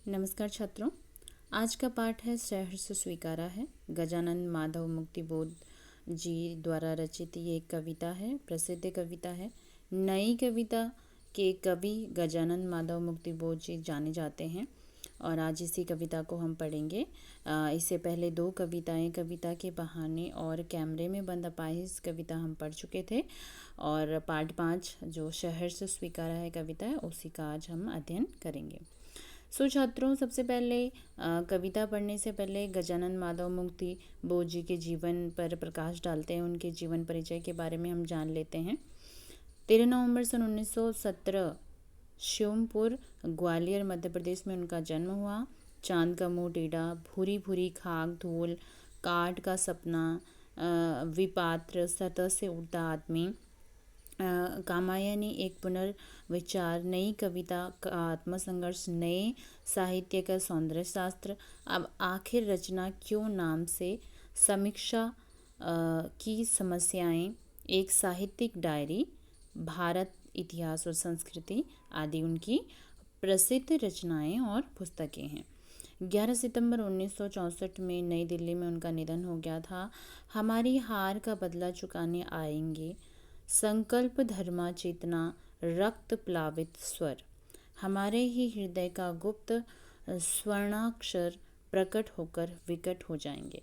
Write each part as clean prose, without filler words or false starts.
नमस्कार छात्रों। आज का पाठ है सहर्ष स्वीकारा है। गजानन माधव मुक्तिबोध जी द्वारा रचित ये एक कविता है, प्रसिद्ध कविता है। नई कविता के कवि गजानन माधव मुक्तिबोध जी जाने जाते हैं और आज इसी कविता को हम पढ़ेंगे। इससे पहले दो कविताएं, कविता के बहाने और कैमरे में बंद अपाहिज कविता हम पढ़ चुके थे और पाठ 5 जो सहर्ष स्वीकारा है कविता है उसी का आज हम अध्ययन करेंगे। छात्रों, सबसे पहले कविता पढ़ने से पहले गजानन माधव मुक्ति बोध जी के जीवन पर प्रकाश डालते हैं। उनके जीवन परिचय के बारे में हम जान लेते हैं। 13 नवंबर सन 1917 श्योमपुर ग्वालियर मध्य प्रदेश में उनका जन्म हुआ। चांद का मुंह टेढ़ा, भूरी भूरी खाक धूल, काट का सपना, विपात्र सतह से उड़ता आदमी, कामायनी एक पुनर्विचार, नई कविता का आत्मसंघर्ष, नए साहित्य का सौंदर्य शास्त्र, अब आखिर रचना क्यों नाम से, समीक्षा की समस्याएं, एक साहित्यिक डायरी, भारत इतिहास और संस्कृति आदि उनकी प्रसिद्ध रचनाएं और पुस्तकें हैं। 11 सितंबर 1964 में नई दिल्ली में उनका निधन हो गया था। हमारी हार का बदला चुकाने आएंगे, संकल्प धर्मा चेतना, रक्त प्लावित स्वर, हमारे ही हृदय का गुप्त स्वर्णाक्षर प्रकट होकर विकट हो जाएंगे।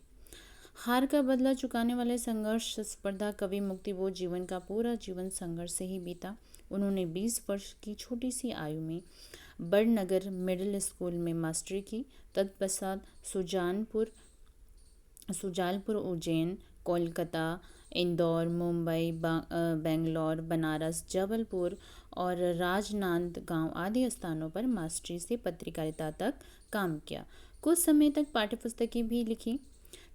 हार का बदला चुकाने वाले संघर्ष स्पर्धा कवि मुक्तिबोध जीवन का पूरा जीवन संघर्ष से ही बीता। उन्होंने 20 वर्ष की छोटी सी आयु में बड़नगर मिडिल स्कूल में मास्टरी की। तत्पश्चात सुजालपुर, उज्जैन, कोलकाता, इंदौर, मुंबई, बेंगलोर, बनारस, जबलपुर और राजनांदगांव आदि स्थानों पर मास्टरी से पत्रकारिता तक काम किया। कुछ समय तक पाठ्यपुस्तकें भी लिखी।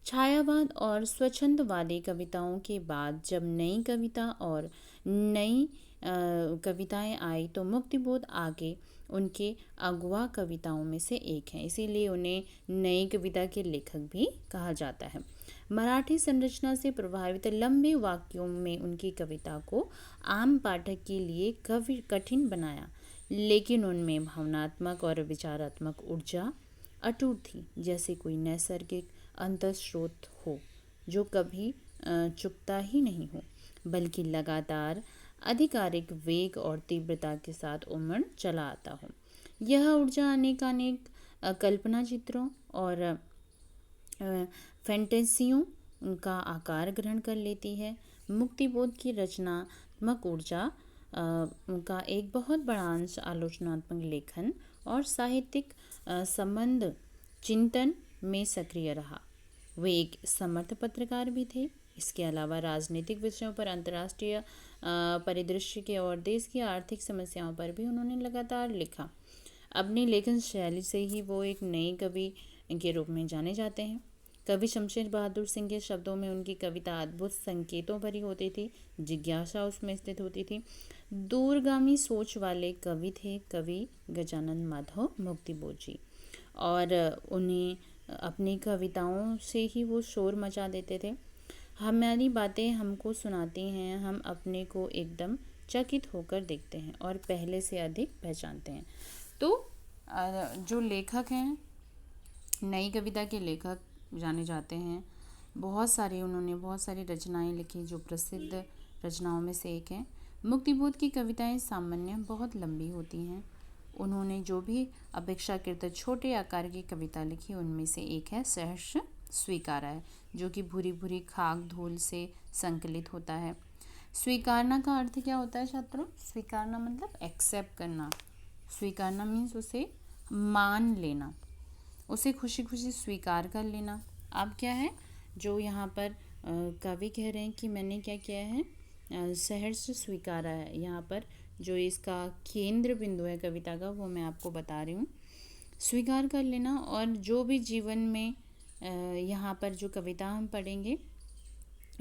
छायावाद और स्वच्छंदवादी कविताओं के बाद जब नई कविता और नई कविताएं आई तो मुक्तिबोध आगे उनके अगुआ कविताओं में से एक हैं, इसीलिए उन्हें नई कविता के लेखक भी कहा जाता है। मराठी संरचना से प्रभावित लंबे वाक्यों में उनकी कविता को आम पाठक के लिए कठिन बनाया, लेकिन उनमें भावनात्मक और विचारात्मक ऊर्जा अटूट थी, जैसे कोई नैसर्गिक अंतःस्रोत हो जो कभी चुकता ही नहीं हो, बल्कि लगातार आधिकारिक वेग और तीव्रता के साथ उमड़ चला आता हो। यह ऊर्जा अनेक कल्पना चित्रों और फैंटेसियों का आकार ग्रहण कर लेती है। मुक्तिबोध की रचनात्मक ऊर्जा का एक बहुत बड़ा अंश आलोचनात्मक लेखन और साहित्यिक संबंध चिंतन में सक्रिय रहा। वे एक समर्थ पत्रकार भी थे। इसके अलावा राजनीतिक विषयों पर, अंतर्राष्ट्रीय परिदृश्य के और देश की आर्थिक समस्याओं पर भी उन्होंने लगातार लिखा। अपनी लेखन शैली से ही वो एक नए कवि के रूप में जाने जाते हैं। कवि शमशेर बहादुर सिंह के शब्दों में उनकी कविता अद्भुत संकेतों भरी होती थी, जिज्ञासा उसमें स्थित होती थी। दूरगामी सोच वाले कवि थे कवि गजानन माधव मुक्तिबोध जी, और उन्हें अपनी कविताओं से ही वो शोर मचा देते थे। हमारी बातें हमको सुनाती हैं, हम अपने को एकदम चकित होकर देखते हैं और पहले से अधिक पहचानते हैं। तो जो लेखक हैं, नई कविता के लेखक जाने जाते हैं। उन्होंने बहुत सारी रचनाएं लिखी जो प्रसिद्ध रचनाओं में से एक है। मुक्तिबोध की कविताएं सामान्य बहुत लंबी होती हैं। उन्होंने जो भी अपेक्षाकृत छोटे आकार की कविता लिखी उनमें से एक है सहर्ष स्वीकारा है, जो कि भूरी भूरी खाक धूल से संकलित होता है। स्वीकारना का अर्थ क्या होता है छात्रों? स्वीकारना मतलब एक्सेप्ट करना। स्वीकारना मीन्स उसे मान लेना, उसे खुशी खुशी स्वीकार कर लेना। अब क्या है जो यहाँ पर कवि कह रहे हैं कि मैंने क्या किया है, सहर्ष स्वीकारा है। यहाँ पर जो इसका केंद्र बिंदु है कविता का वो मैं आपको बता रही हूँ। स्वीकार कर लेना। और जो भी जीवन में यहाँ पर जो कविता हम पढ़ेंगे,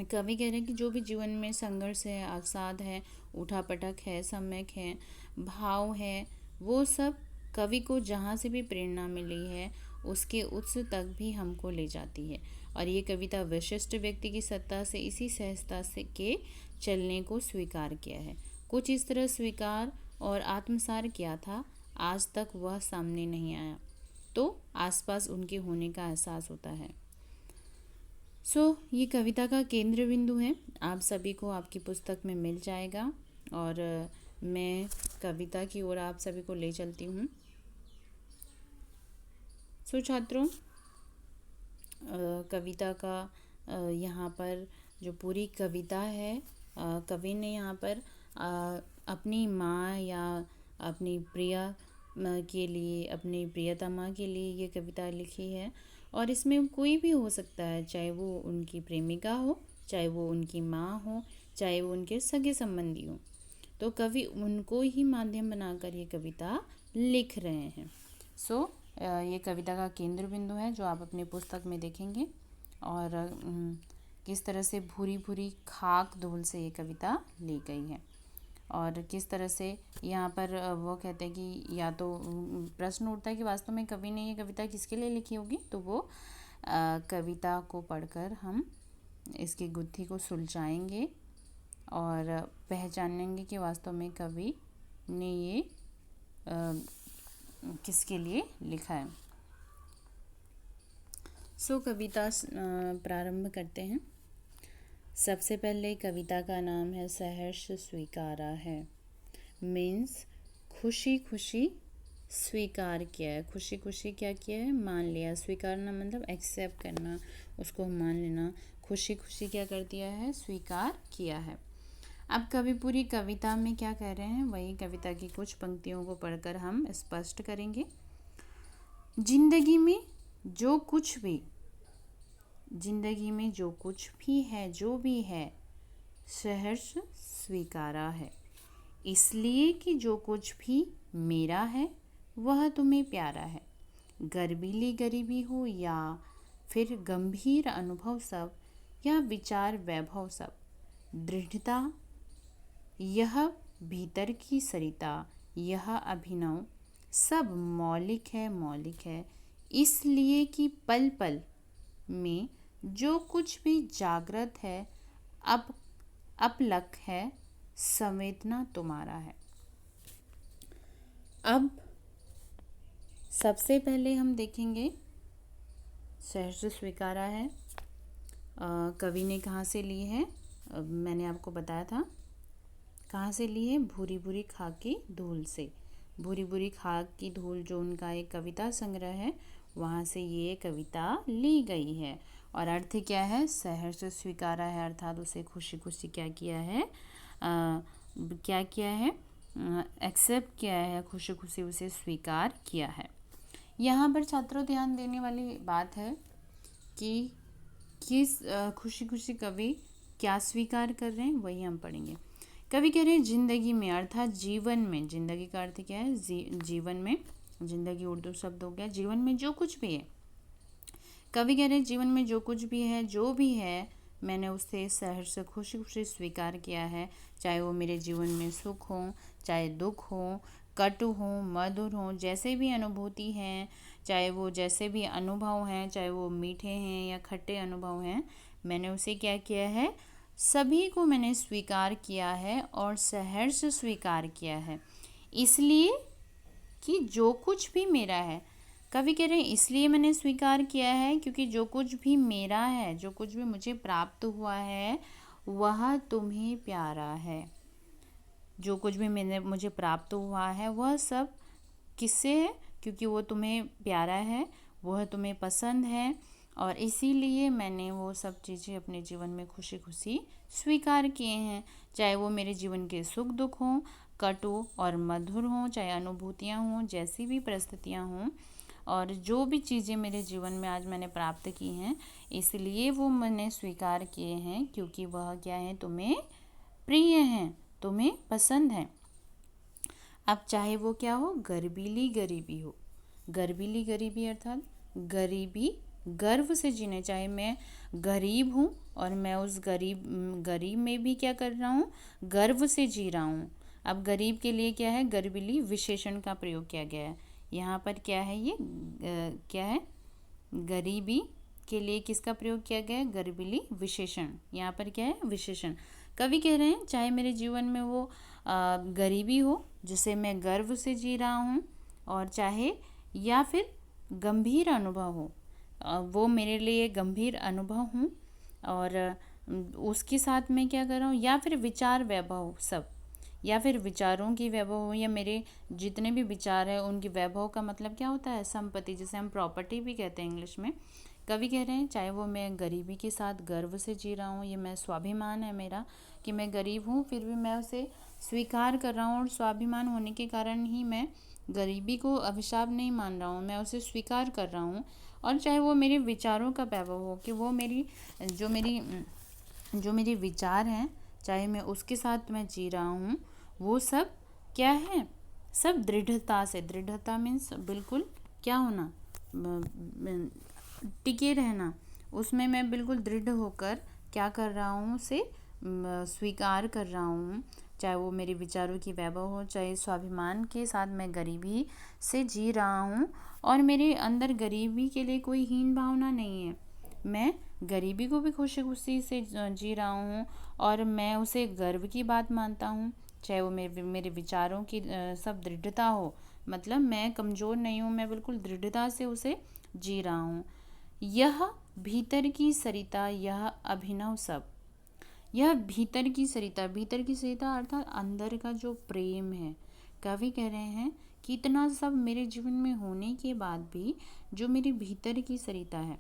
कवि कह रहे हैं कि जो भी जीवन में संघर्ष है, अवसाद है, उठापटक है, सम्यक है, भाव है, वो सब कवि को जहाँ से भी प्रेरणा मिली है उसके उत्स तक भी हमको ले जाती है। और ये कविता विशिष्ट व्यक्ति की सत्ता से इसी सहजता से के चलने को स्वीकार किया है। कुछ इस तरह स्वीकार और आत्मसार किया था, आज तक वह सामने नहीं आया। तो आसपास उनके होने का एहसास होता है। ये कविता का केंद्र बिंदु है। आप सभी को आपकी पुस्तक में मिल जाएगा और मैं कविता की ओर आप सभी को ले चलती हूँ। छात्रों, कविता का यहाँ पर जो पूरी कविता है, कवि ने यहाँ पर अपनी माँ या अपनी प्रिया के लिए, अपनी प्रियतमा के लिए ये कविता लिखी है। और इसमें कोई भी हो सकता है, चाहे वो उनकी प्रेमिका हो, चाहे वो उनकी माँ हो, चाहे वो उनके सगे संबंधी हो। तो कवि उनको ही माध्यम बनाकर ये कविता लिख रहे हैं। ये कविता का केंद्र बिंदु है जो आप अपनी पुस्तक में देखेंगे। और किस तरह से भूरी भूरी खाक धूल से ये कविता ली गई है और किस तरह से यहाँ पर वो कहते हैं कि या तो प्रश्न उठता है कि वास्तव में कवि ने ये कविता किसके लिए लिखी होगी। तो वो कविता को पढ़कर हम इसकी गुत्थी को सुलझाएंगे और पहचानेंगे कि वास्तव में कवि ने ये किसके लिए लिखा है। कविता प्रारंभ करते हैं। सबसे पहले कविता का नाम है सहर्ष स्वीकारा है। मीन्स खुशी खुशी स्वीकार किया है। खुशी खुशी क्या किया है? मान लिया। स्वीकारना मतलब एक्सेप्ट करना, उसको मान लेना। खुशी खुशी क्या कर दिया है? स्वीकार किया है। अब कवि पूरी कविता में क्या कह रहे हैं, वही कविता की कुछ पंक्तियों को पढ़कर हम स्पष्ट करेंगे। जिंदगी में जो कुछ भी है, जो भी है, सहर्ष स्वीकारा है। इसलिए कि जो कुछ भी मेरा है वह तुम्हें प्यारा है। गर्वीली गरीबी हो या फिर गंभीर अनुभव सब, या विचार वैभव सब, दृढ़ता यह भीतर की सरिता, यह अभिनव सब मौलिक है। इसलिए कि पल पल में जो कुछ भी जागृत है, अब अपलक है, संवेदना तुम्हारा है। अब सबसे पहले हम देखेंगे सहर्ष स्वीकारा है। कवि ने कहाँ से ली है? मैंने आपको बताया था कहाँ से ली है। भूरी भूरी खाक की धूल से। भूरी भूरी खाक की धूल जो उनका एक कविता संग्रह है, वहाँ से ये कविता ली गई है। और अर्थ क्या है? सहर्ष स्वीकारा है, अर्थात उसे खुशी खुशी क्या किया है? एक्सेप्ट किया है, खुशी खुशी उसे स्वीकार किया है। यहाँ पर छात्रों ध्यान देने वाली बात है कि किस खुशी खुशी कवि क्या स्वीकार कर रहे हैं, वही हम पढ़ेंगे। कवि कह रहे हैं जिंदगी में, अर्थात जीवन में। जिंदगी का अर्थ क्या है? जीवन में। जिंदगी उर्दू शब्द हो गया। जीवन में जो कुछ भी है, कवि कह रहे हैं जीवन में जो कुछ भी है, जो भी है, मैंने उसे सहर्ष से खुशी खुशी स्वीकार किया है। चाहे वो मेरे जीवन में सुख हो, चाहे दुख हो, कटु हो, मधुर हो, जैसे भी अनुभूति हैं, चाहे वो जैसे भी अनुभव हैं, चाहे वो मीठे हैं या खट्टे अनुभव हैं, मैंने उसे क्या किया है? सभी को मैंने स्वीकार किया है और सहर्ष स्वीकार किया है। इसलिए कि जो कुछ भी मेरा है, कवि कह रहे हैं इसलिए मैंने स्वीकार किया है क्योंकि जो कुछ भी मेरा है, जो कुछ भी मुझे प्राप्त हुआ है, वह तुम्हें प्यारा है। जो कुछ भी मुझे प्राप्त हुआ है वह सब किससे है? क्योंकि वो तुम्हें प्यारा है, वह तुम्हें पसंद है, और इसीलिए मैंने वो सब चीज़ें अपने जीवन में खुशी खुशी स्वीकार किए हैं। चाहे वो मेरे जीवन के सुख दुख हों, कटु और मधुर हों, चाहे अनुभूतियाँ हों, जैसी भी परिस्थितियाँ हों, और जो भी चीज़ें मेरे जीवन में आज मैंने प्राप्त की हैं, इसलिए वो मैंने स्वीकार किए हैं क्योंकि वह क्या है? तुम्हें प्रिय हैं, तुम्हें पसंद है। अब चाहे वो क्या हो? गर्वीली गरीबी हो। गर्वीली गरीबी अर्थात गरीबी गर्व से जीने। चाहे मैं गरीब हूँ और मैं उस गरीब में भी क्या कर रहा हूँ? गर्व से जी रहा हूँ। अब गरीब के लिए क्या है? गर्वीली विशेषण का प्रयोग किया गया है। यहाँ पर क्या है? ये क्या है? गरीबी के लिए किसका प्रयोग किया गया है? गर्वीली विशेषण। यहाँ पर क्या है? विशेषण। कवि कह रहे हैं चाहे मेरे जीवन में वो गरीबी हो जिसे मैं गर्व से जी रहा हूँ, और चाहे या फिर गंभीर अनुभव हो, वो मेरे लिए गंभीर अनुभव हूँ। और उसके साथ मैं क्या कर रहा हूँ, या फिर विचार वैभव सब, या फिर विचारों की वैभव हो, या मेरे जितने भी विचार है उनकी वैभव का मतलब क्या होता है, संपत्ति, जिसे हम प्रॉपर्टी भी कहते हैं इंग्लिश में। कवि कह रहे हैं चाहे वो मैं गरीबी के साथ गर्व से जी रहा हूँ, ये मैं स्वाभिमान है मेरा कि मैं गरीब हूँ, फिर भी मैं उसे स्वीकार कर रहा हूँ, और स्वाभिमान होने के कारण ही मैं गरीबी को अभिशाप नहीं मान रहा हूँ, मैं उसे स्वीकार कर रहा हूँ। और चाहे वो मेरे विचारों का वैभव हो, कि वो जो मेरी जो मेरे विचार हैं, चाहे मैं उसके साथ मैं जी रहा हूँ, वो सब क्या है, सब दृढ़ता से, दृढ़ता मीन्स बिल्कुल क्या होना, टिके रहना, उसमें मैं बिल्कुल दृढ़ होकर क्या कर रहा हूँ, उसे स्वीकार कर रहा हूँ। चाहे वो मेरे विचारों की वैभव हो, चाहे स्वाभिमान के साथ मैं गरीबी से जी रहा हूँ, और मेरे अंदर गरीबी के लिए कोई हीन भावना नहीं है, मैं गरीबी को भी खुशी खुशी से जी रहा हूँ, और मैं उसे गर्व की बात मानता हूँ। चाहे वो मेरे विचारों की सब दृढ़ता हो, मतलब मैं कमज़ोर नहीं हूँ, मैं बिल्कुल दृढ़ता से उसे जी रहा हूँ। यह भीतर की सरिता, यह अभिनव सब, यह भीतर की सरिता अर्थात अंदर का जो प्रेम है। कवि कह रहे हैं कि इतना सब मेरे जीवन में होने के बाद भी जो मेरी भीतर की सरिता है,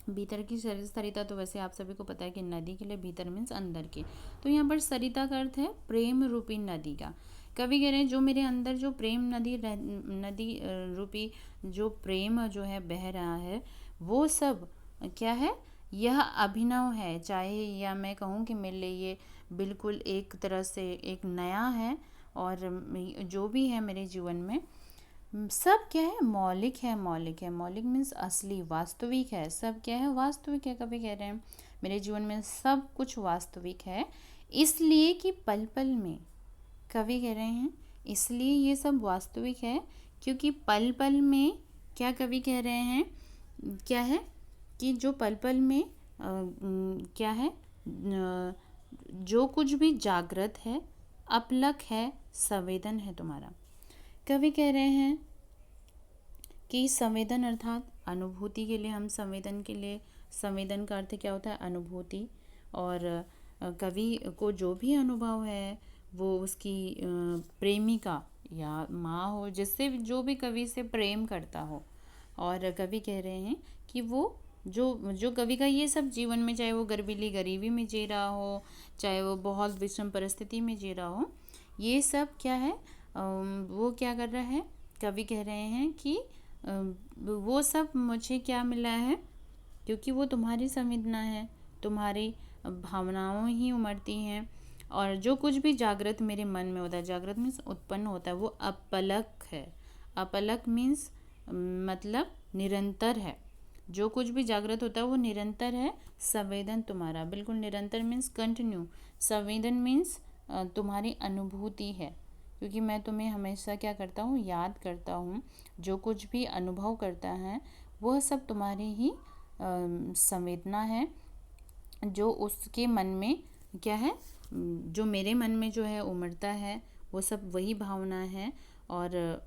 भीतर की सरिता तो वैसे आप सभी को पता है कि नदी के लिए भीतर मीन्स अंदर के, तो यहाँ पर सरिता का अर्थ है प्रेम रूपी नदी का। कवि कह रहे हैं जो मेरे अंदर जो प्रेम नदी रूपी जो प्रेम जो है बह रहा है, वो सब क्या है, यह अभिनव है। चाहे या मैं कहूँ कि मेरे लिए ये बिल्कुल एक तरह से एक नया है, और जो भी है मेरे जीवन में सब क्या है, मौलिक है, मौलिक है, मौलिक मीन्स असली, वास्तविक है, सब क्या है, वास्तविक है। कभी कह रहे हैं मेरे जीवन में सब कुछ वास्तविक है, इसलिए कि पल पल में, कवि कह रहे हैं इसलिए ये सब वास्तविक है क्योंकि पल पल में, क्या कवि कह रहे हैं, क्या है कि जो पल पल में क्या है, जो कुछ भी जागृत है, अपलक है, संवेदन है तुम्हारा। कवि कह रहे हैं कि संवेदन अर्थात अनुभूति के लिए, हम संवेदन के लिए, संवेदन का अर्थ क्या होता है, अनुभूति। और कवि को जो भी अनुभव है वो उसकी प्रेमिका या माँ हो, जिससे जो भी कवि से प्रेम करता हो। और कवि कह रहे हैं कि वो जो कवि का ये सब जीवन में, चाहे वो गरीबी में जी रहा हो, चाहे वो बहुत विषम परिस्थिति में जी रहा हो, ये सब क्या है, वो क्या कर रहा है, कवि कह रहे हैं कि वो सब मुझे क्या मिला है, क्योंकि वो तुम्हारी संवेदना है, तुम्हारी भावनाओं ही उमड़ती हैं, और जो कुछ भी जागृत मेरे मन में होता है, जागृत मीन्स उत्पन्न होता है, वो अपलक है। अपलक मीन्स मतलब निरंतर है, जो कुछ भी जागृत होता है वो निरंतर है। संवेदन तुम्हारा बिल्कुल निरंतर मीन्स कंटिन्यू, संवेदन मीन्स तुम्हारी अनुभूति है, क्योंकि मैं तुम्हें हमेशा क्या करता हूँ, याद करता हूँ, जो कुछ भी अनुभव करता है वह सब तुम्हारी ही संवेदना है, जो उसके मन में क्या है, जो मेरे मन में जो है उमड़ता है, वो सब वही भावना है। और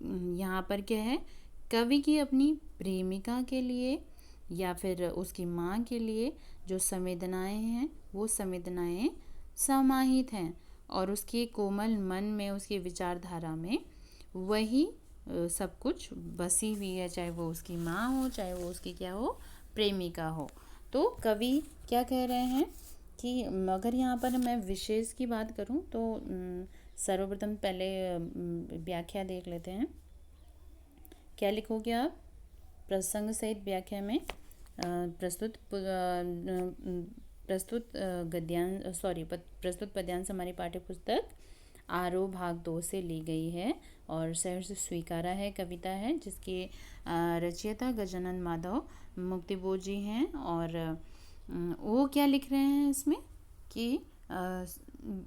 यहाँ पर क्या है, कवि की अपनी प्रेमिका के लिए या फिर उसकी माँ के लिए जो संवेदनाएं हैं, वो संवेदनाएं समाहित हैं, और उसके कोमल मन में, उसकी विचारधारा में वही सब कुछ बसी हुई है, चाहे वो उसकी माँ हो, चाहे वो उसकी क्या हो, प्रेमिका हो। तो कवि क्या कह रहे हैं कि अगर यहाँ पर मैं विशेष की बात करूँ तो सर्वप्रथम पहले व्याख्या देख लेते हैं। क्या लिखोगे आप, प्रसंग सहित व्याख्या में प्रस्तुत पद्यांश हमारी पाठ्य पुस्तक आरोह भाग 2 से ली गई है, और सहर्ष स्वीकारा है कविता है, जिसके रचयिता गजानन माधव मुक्तिबोध जी हैं। और वो क्या लिख रहे हैं इसमें कि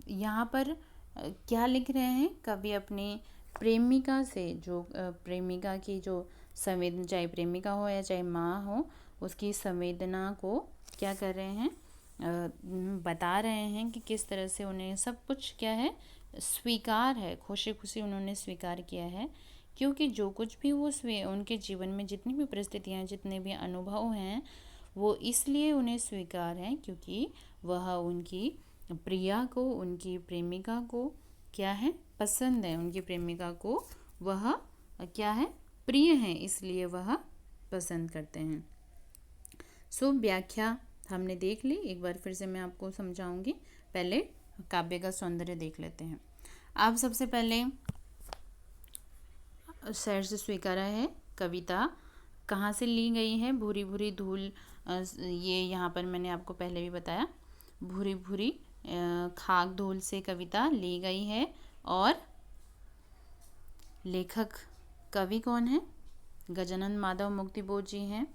यहाँ पर क्या लिख रहे हैं, कवि अपनी प्रेमिका से, जो प्रेमिका की जो संवेदना, चाहे प्रेमिका हो या चाहे माँ हो, उसकी संवेदना को क्या कर रहे हैं, बता रहे हैं कि किस तरह से उन्हें सब कुछ क्या है, स्वीकार है, खुशी खुशी उन्होंने स्वीकार किया है क्योंकि जो कुछ भी वो उनके जीवन में जितनी भी परिस्थितियाँ, जितने भी अनुभव हैं, वो इसलिए उन्हें स्वीकार हैं क्योंकि वह उनकी प्रिया को, उनकी प्रेमिका को क्या है, पसंद है। उनकी प्रेमिका को वह क्या है, प्रिय है, इसलिए वह पसंद करते हैं। सो व्याख्या हमने देख ली, एक बार फिर से मैं आपको समझाऊंगी। पहले काव्य का सौंदर्य देख लेते हैं। आप सबसे पहले शहर से स्वीकारा है कविता कहाँ से ली गई है? भूरी भूरी धूल, ये यहाँ पर मैंने आपको पहले भी बताया, भूरी भूरी खाक धूल से कविता ली गई है। और लेखक कवि कौन है? गजानन माधव मुक्तिबोध जी हैं,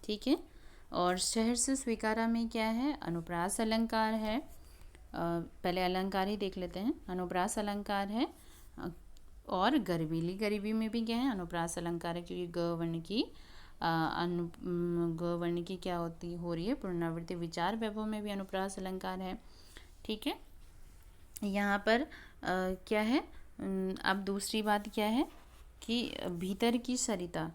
ठीक है। और शहर से स्वीकारा में क्या है? अनुप्रास अलंकार है। पहले अलंकार ही देख लेते हैं। अनुप्रास अलंकार है। और गरीबीली, गरीबी में भी क्या है? अनुप्रास अलंकार है, क्योंकि ग वर्ण की ग वर्ण की क्या हो रही है? पुनरावृत्ति। विचार वैभव में भी अनुप्रास अलंकार है, ठीक है। यहाँ पर क्या है? अब दूसरी बात क्या है कि भीतर की सरिता,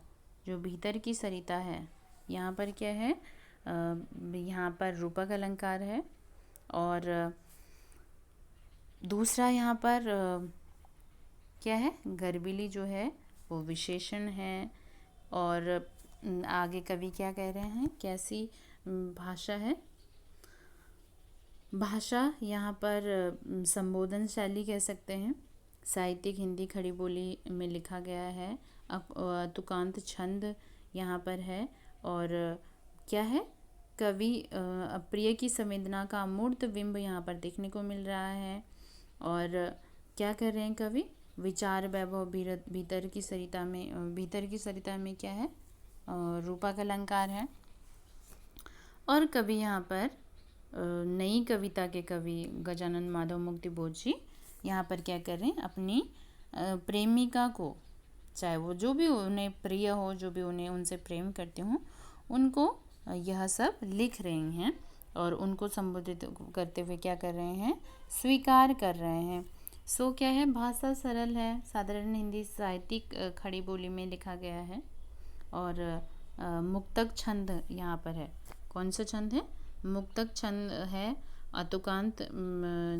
जो भीतर की सरिता है, यहाँ पर क्या है? यहाँ पर रूपक अलंकार है। और दूसरा यहाँ पर क्या है? गर्बिली जो है वो विशेषण है। और आगे कवि क्या कह रहे हैं? कैसी भाषा है? भाषा यहाँ पर संबोधन शैली कह सकते हैं। साहित्यिक हिंदी खड़ी बोली में लिखा गया है। अब तुकांत छंद यहाँ पर है। और क्या है? कवि प्रिय की संवेदना का अमूर्त बिंब यहाँ पर देखने को मिल रहा है। और क्या कर रहे हैं कवि? विचार वैभव भीतर की सरिता में, भीतर की सरिता में क्या है? रूपक अलंकार है। और कवि यहाँ पर नई कविता के कवि गजानन माधव मुक्तिबोध जी यहाँ पर क्या कर रहे हैं? अपनी प्रेमिका को, चाहे वो जो भी उन्हें प्रिय हो, जो भी उन्हें उनसे प्रेम करते हों, उनको यह सब लिख रहे हैं। और उनको संबोधित करते हुए क्या कर रहे हैं? स्वीकार कर रहे हैं। सो क्या है? भाषा सरल है, साधारण हिंदी साहित्यिक खड़ी बोली में लिखा गया है। और मुक्तक छंद यहाँ पर है। कौन सा छंद है? मुक्तक छंद है। तुकांत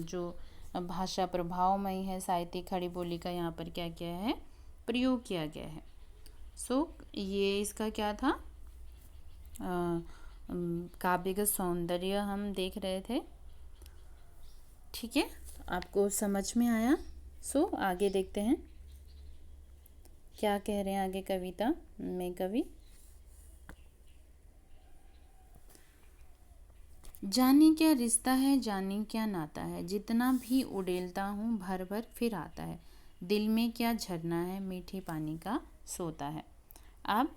जो भाषा प्रभावमयी है, साहित्यिक खड़ी बोली का यहाँ पर क्या किया है? प्रयोग किया गया है। सो ये इसका क्या था? काव्यगत सौंदर्य हम देख रहे थे, ठीक है। आपको समझ में आया? सो आगे देखते हैं क्या कह रहे हैं आगे कविता में कवि। जाने क्या रिश्ता है, जाने क्या नाता है, जितना भी उड़ेलता हूँ भर भर फिर आता है, दिल में क्या झरना है, मीठे पानी का सोता है। अब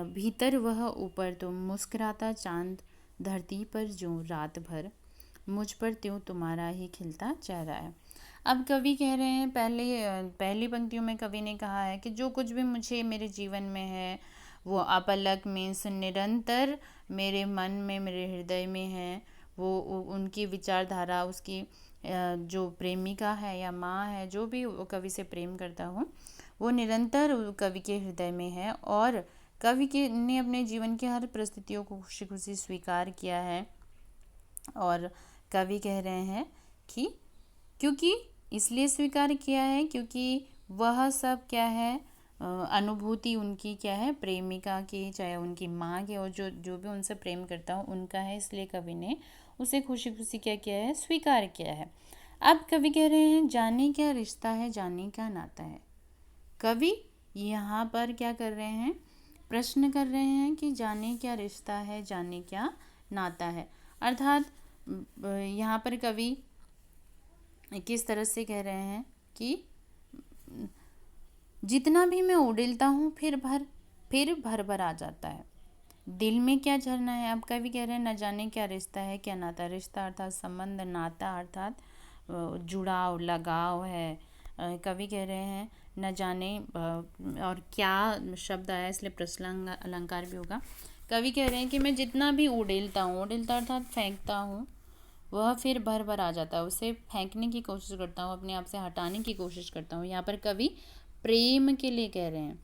भीतर वह, ऊपर तुम, मुस्कुराता चांद धरती पर जो रात भर, मुझ पर त्यों तुम्हारा ही खिलता चेहरा है। अब कवि कह रहे हैं, पहली पंक्तियों में कवि ने कहा है कि जो कुछ भी मुझे मेरे जीवन में है वो अपलक मीन्स निरंतर मेरे मन में, मेरे हृदय में है। वो उनकी विचारधारा, उसकी जो प्रेमिका है या माँ है, जो भी वो कवि से प्रेम करता हो, वो निरंतर कवि के हृदय में है। और कवि के ने अपने जीवन की हर परिस्थितियों को खुशी खुशी स्वीकार किया है। और कवि कह रहे हैं कि क्योंकि इसलिए स्वीकार किया है क्योंकि वह सब क्या है, अनुभूति उनकी क्या है, प्रेमिका की, चाहे उनकी माँ की, और जो भी उनसे प्रेम करता हो उनका है, इसलिए कवि ने उसे खुशी खुशी क्या किया है? स्वीकार किया है। अब कवि कह रहे हैं, जाने क्या रिश्ता है, जाने क्या नाता है। कवि यहाँ पर क्या कर रहे हैं? प्रश्न कर रहे हैं कि जाने क्या रिश्ता है, जाने क्या नाता है। अर्थात यहाँ पर कवि किस तरह से कह रहे हैं कि जितना भी मैं उड़ेलता हूँ फिर भर भर आ जाता है, दिल में क्या झरना है। अब कवि कह रहे हैं, न जाने क्या रिश्ता है, क्या नाता। रिश्ता अर्थात संबंध, नाता अर्थात जुड़ाव, लगाव है। कवि कह रहे हैं न जाने, और क्या शब्द आया इसलिए प्रश्न अलंकार भी होगा। कवि कह रहे हैं कि मैं जितना भी उड़ेलता हूँ, उड़ेलता अर्थात फेंकता हूँ, वह फिर भर आ जाता है। उसे फेंकने की कोशिश करता हूँ, अपने आप से हटाने की कोशिश करता हूँ। यहाँ पर कवि प्रेम के लिए कह रहे हैं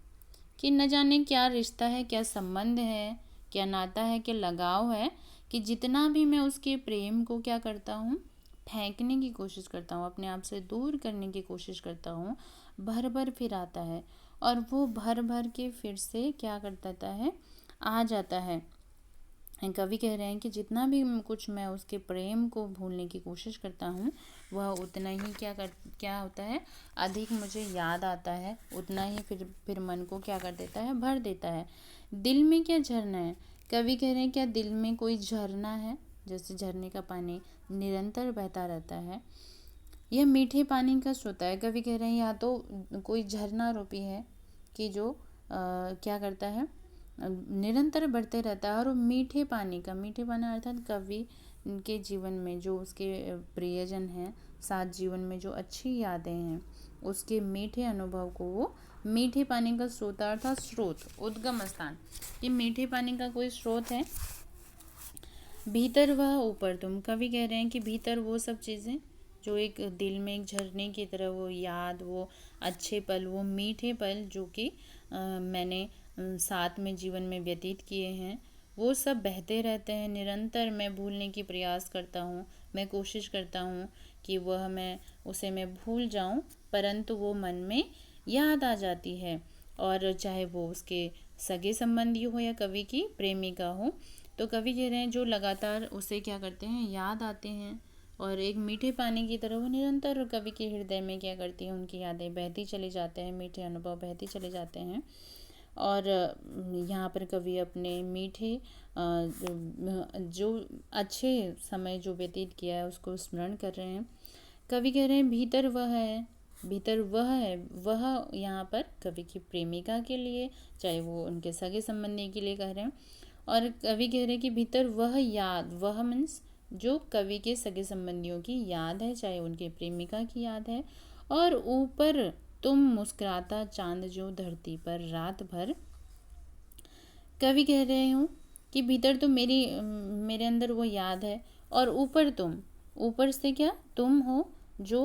कि न जाने क्या रिश्ता है, क्या संबंध है, क्या नाता है, क्या लगाव है, कि जितना भी मैं उसके प्रेम को क्या करता हूँ, फेंकने की कोशिश करता हूँ, अपने आप से दूर करने की कोशिश करता हूँ, भर भर फिर आता है। और वो भर भर के फिर से क्या कर देता है, आ जाता है। कवि कह रहे हैं कि जितना भी कुछ मैं उसके प्रेम को भूलने की कोशिश करता हूँ, वह उतना ही क्या होता है, अधिक मुझे याद आता है, उतना ही फिर मन को क्या कर देता है, भर देता है। दिल में क्या झरना है, कवि कह रहे हैं क्या दिल में कोई झरना है, जैसे झरने का पानी निरंतर बहता रहता है, यह मीठे पानी का स्रोत है। कवि कह रहे हैं या तो कोई झरना रूपी है कि जो क्या करता है, निरंतर बढ़ते रहता है, और वो मीठे पानी अर्थात कवि के जीवन में जो उसके प्रियजन हैं, साथ जीवन में जो अच्छी यादें हैं, उसके मीठे अनुभव को वो मीठे पानी का स्रोत अर्थात स्रोत, उद्गम स्थान, ये मीठे पानी का कोई स्रोत है। भीतर वह ऊपर तुम, कवि कह रहे हैं कि भीतर वो सब चीज़ें जो एक दिल में एक झरने की तरह, वो याद, वो अच्छे पल, वो मीठे पल जो कि मैंने साथ में जीवन में व्यतीत किए हैं, वो सब बहते रहते हैं निरंतर। मैं भूलने की प्रयास करता हूँ, मैं कोशिश करता हूँ कि मैं उसे भूल जाऊँ, परंतु वो मन में याद आ जाती है। और चाहे वो उसके सगे संबंधी हो या कवि की प्रेमिका हो, तो कवि कह रहे हैं जो लगातार उसे क्या करते हैं, याद आते हैं, और एक मीठे पानी की तरह वो निरंतर कवि के हृदय में क्या करती हैं, उनकी यादें बहती चली जाते हैं, मीठे अनुभव बहती चले जाते हैं। और यहाँ पर कवि अपने मीठे जो अच्छे समय जो व्यतीत किया है उसको स्मरण कर रहे हैं। कवि कह रहे हैं भीतर वह है, भीतर वह है, वह यहाँ पर कवि की प्रेमिका के लिए, चाहे वो उनके सगे संबंधी के लिए कह रहे हैं। और कवि कह रहे हैं कि भीतर वह याद, वह मीन्स जो कवि के सगे संबंधियों की याद है, चाहे उनके प्रेमिका की याद है। और ऊपर तुम मुस्कुराता चांद जो धरती पर रात भर, कवि कह रहे हूँ कि भीतर तो मेरे अंदर वो याद है, और ऊपर तुम, ऊपर से क्या तुम हो, जो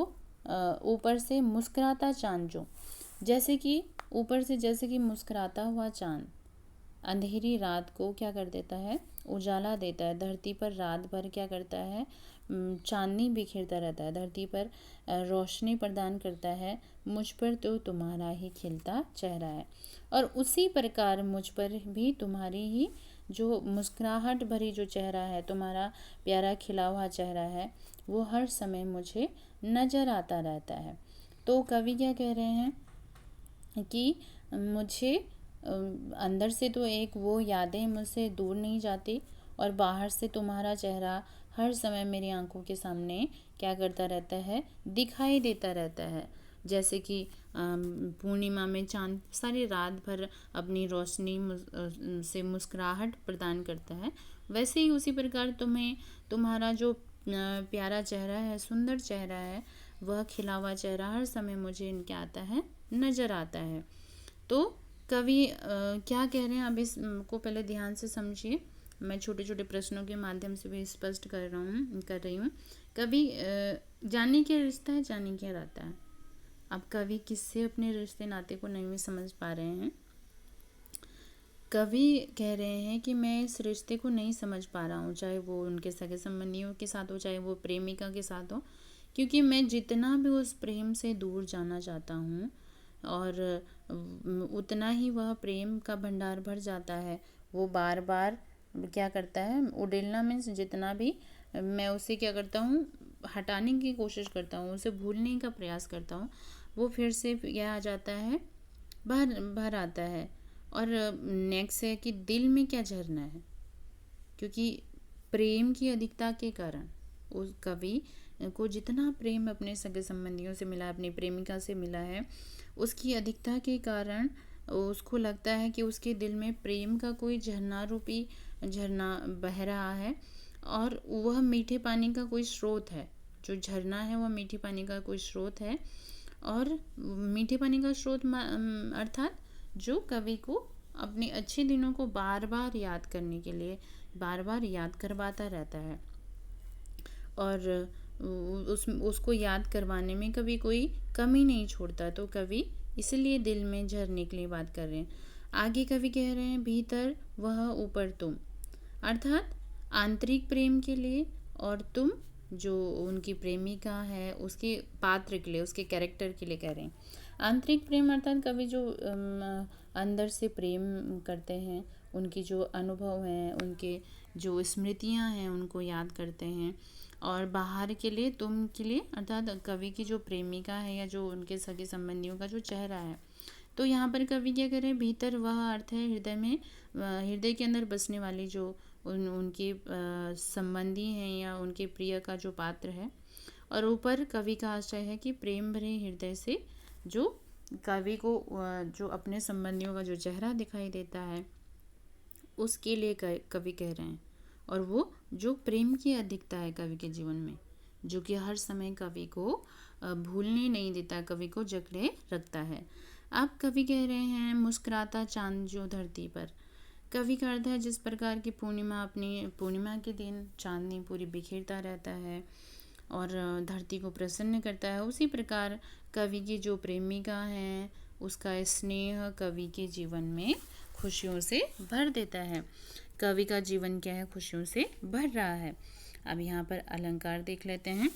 ऊपर से मुस्कुराता चांद, जो जैसे कि ऊपर से जैसे कि मुस्कुराता हुआ चांद अंधेरी रात को क्या कर देता है, उजाला देता है। धरती पर रात भर क्या करता है, चांदनी बिखेरता रहता है, धरती पर रोशनी प्रदान करता है। मुझ पर तो तुम्हारा ही खिलता चेहरा है, और उसी प्रकार मुझ पर भी तुम्हारी ही जो मुस्कुराहट भरी जो चेहरा है, तुम्हारा प्यारा खिला हुआ चेहरा है, वो हर समय मुझे नज़र आता रहता है। तो कवि क्या कह रहे हैं कि मुझे अंदर से तो एक वो यादें मुझसे दूर नहीं जाती, और बाहर से तुम्हारा चेहरा हर समय मेरी आंखों के सामने क्या करता रहता है, दिखाई देता रहता है। जैसे कि पूर्णिमा में चांद सारी रात भर अपनी रोशनी से मुस्कुराहट प्रदान करता है, वैसे ही उसी प्रकार तुम्हें तुम्हारा जो प्यारा चेहरा है, सुंदर चेहरा है, वह खिला हुआ चेहरा हर समय मुझे क्या आता है, नज़र आता है। तो कवि क्या कह रहे हैं, अब इसको पहले ध्यान से समझिए। मैं छोटे छोटे प्रश्नों के माध्यम से भी स्पष्ट कर रही हूँ। कवि जाने क्या रिश्ता है, जाने क्या रहता है। अब कवि किससे अपने रिश्ते नाते को नहीं समझ पा रहे हैं। कवि कह रहे हैं कि मैं इस रिश्ते को नहीं समझ पा रहा हूँ, चाहे वो उनके सगे संबंधियों के साथ हो, चाहे वो प्रेमिका के साथ हो, क्योंकि मैं जितना भी उस प्रेम से दूर जाना चाहता हूँ, और उतना ही वह प्रेम का भंडार भर जाता है। वो बार बार क्या करता है, उड़ेलना मीन्स जितना भी मैं उसे क्या करता हूँ, हटाने की कोशिश करता हूँ, उसे भूलने का प्रयास करता हूँ, वो फिर से क्या आ जाता है, भर भर आता है। और नेक्स्ट है कि दिल में क्या झरना है, क्योंकि प्रेम की अधिकता के कारण उस कवि को जितना प्रेम अपने सगे संबंधियों से मिला, अपनी प्रेमिका से मिला है, उसकी अधिकता के कारण उसको लगता है कि उसके दिल में प्रेम का कोई झरना रूपी झरना बह रहा है, और वह मीठे पानी का कोई स्रोत है। जो झरना है वह मीठे पानी का कोई स्रोत है, और मीठे पानी का स्रोत अर्थात जो कवि को अपने अच्छे दिनों को बार बार याद करने के लिए बार बार याद करवाता रहता है, और उसको याद करवाने में कभी कोई कमी नहीं छोड़ता। तो कवि इसलिए दिल में झरने के लिए बात कर रहे हैं। आगे कवि कह रहे हैं भीतर वह ऊपर तुम, अर्थात आंतरिक प्रेम के लिए, और तुम जो उनकी प्रेमिका है उसके पात्र के लिए, उसके कैरेक्टर के लिए कह रहे हैं। आंतरिक प्रेम अर्थात कवि जो अंदर से प्रेम करते हैं, उनकी जो अनुभव हैं, उनके जो स्मृतियां हैं उनको याद करते हैं। और बाहर के लिए तुम के लिए अर्थात कवि की जो प्रेमिका है या जो उनके सगे संबंधियों का जो चेहरा है। तो यहाँ पर कवि क्या करें, भीतर वह अर्थ है हृदय में, हृदय के अंदर बसने वाली जो उनके संबंधी हैं या उनके प्रिय का जो पात्र है। और ऊपर कवि का आशय है कि प्रेम भरे हृदय से जो कवि को जो अपने संबंधियों का जो चेहरा दिखाई देता है उसके लिए कवि कह रहे हैं। और वो जो प्रेम की अधिकता है कवि के जीवन में, जो कि हर समय कवि को भूलने नहीं देता, कवि को जकड़े रखता है। अब कवि कह रहे हैं मुस्कुराता चांद जो धरती पर। कवि का अर्थ है जिस प्रकार की पूर्णिमा के दिन चांदनी पूरी बिखेरता रहता है और धरती को प्रसन्न करता है, उसी प्रकार कवि की जो प्रेमिका है उसका स्नेह कवि के जीवन में खुशियों से भर देता है। कवि का जीवन क्या है, खुशियों से भर रहा है। अब यहाँ पर अलंकार देख लेते हैं।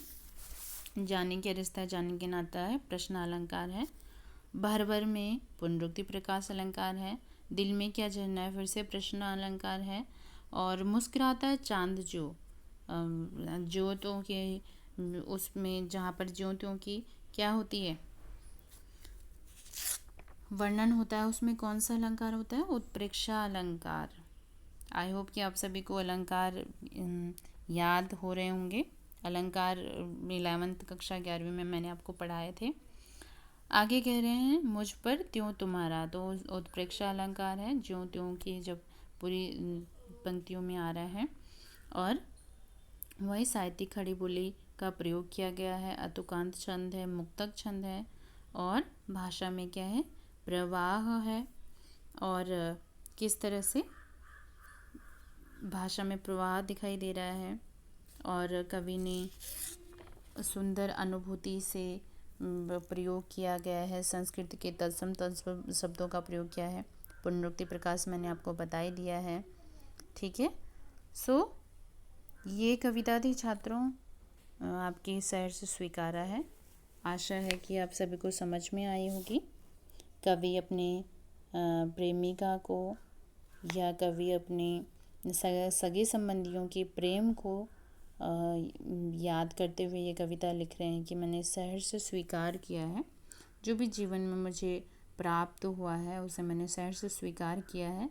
जाने के रिश्ता जाने के नाता है, प्रश्न अलंकार है। भर भर में पुनरुक्ति प्रकाश अलंकार है। दिल में क्या झरना है, फिर से प्रश्न अलंकार है। और मुस्कुराता है चांद जो ज्योतों के उसमें जहाँ पर ज्योतियों की क्या होती है, वर्णन होता है, उसमें कौन सा अलंकार होता है, उत्प्रेक्षा अलंकार। आई होप कि आप सभी को अलंकार याद हो रहे होंगे। अलंकार 11वीं कक्षा 11वीं में मैंने आपको पढ़ाए थे। आगे कह रहे हैं मुझ पर त्यों तुम्हारा, तो उत्प्रेक्षा अलंकार है, ज्यों त्यों की जब पूरी पंक्तियों में आ रहा है। और वही साहित्यिक खड़ी बोली का प्रयोग किया गया है। अतुकांत छंद है, मुक्तक छंद है, और भाषा में क्या है, प्रवाह है। और किस तरह से भाषा में प्रवाह दिखाई दे रहा है। और कवि ने सुंदर अनुभूति से प्रयोग किया गया है, संस्कृत के तत्सम तत्सम शब्दों का प्रयोग किया है। पुनरुक्ति प्रकाश मैंने आपको बता ही दिया है, ठीक है। सो ये कविता थी छात्रों, आपकी सहर्ष से स्वीकारा है। आशा है कि आप सभी को समझ में आई होगी। कवि अपने प्रेमिका को या कवि अपने सगे संबंधियों के प्रेम को याद करते हुए ये कविता लिख रहे हैं कि मैंने सहर्ष से स्वीकार किया है, जो भी जीवन में मुझे प्राप्त हुआ है उसे मैंने सहर्ष से स्वीकार किया है,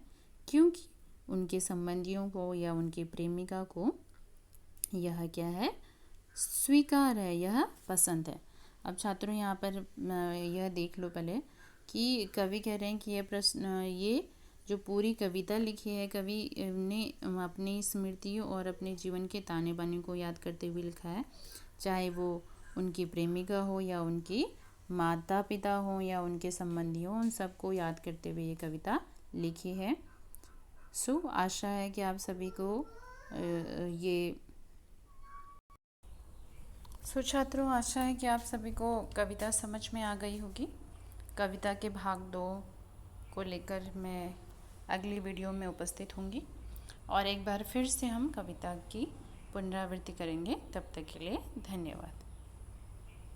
क्योंकि उनके संबंधियों को या उनकी प्रेमिका को यह क्या है, स्वीकार है, यह पसंद है। अब छात्रों यहाँ पर यह देख लो पहले कि कवि कह रहे हैं कि ये जो पूरी कविता लिखी है कवि ने अपनी स्मृतियों और अपने जीवन के ताने बाने को याद करते हुए लिखा है, चाहे वो उनकी प्रेमिका हो या उनकी माता पिता हो या उनके संबंधी हो, उन सबको याद करते हुए ये कविता लिखी है। सो आशा है कि आप सभी को छात्रों आशा है कि आप सभी को कविता समझ में आ गई होगी। कविता के भाग 2 को लेकर मैं अगली वीडियो में उपस्थित होंगी और एक बार फिर से हम कविता की पुनरावृत्ति करेंगे। तब तक के लिए धन्यवाद।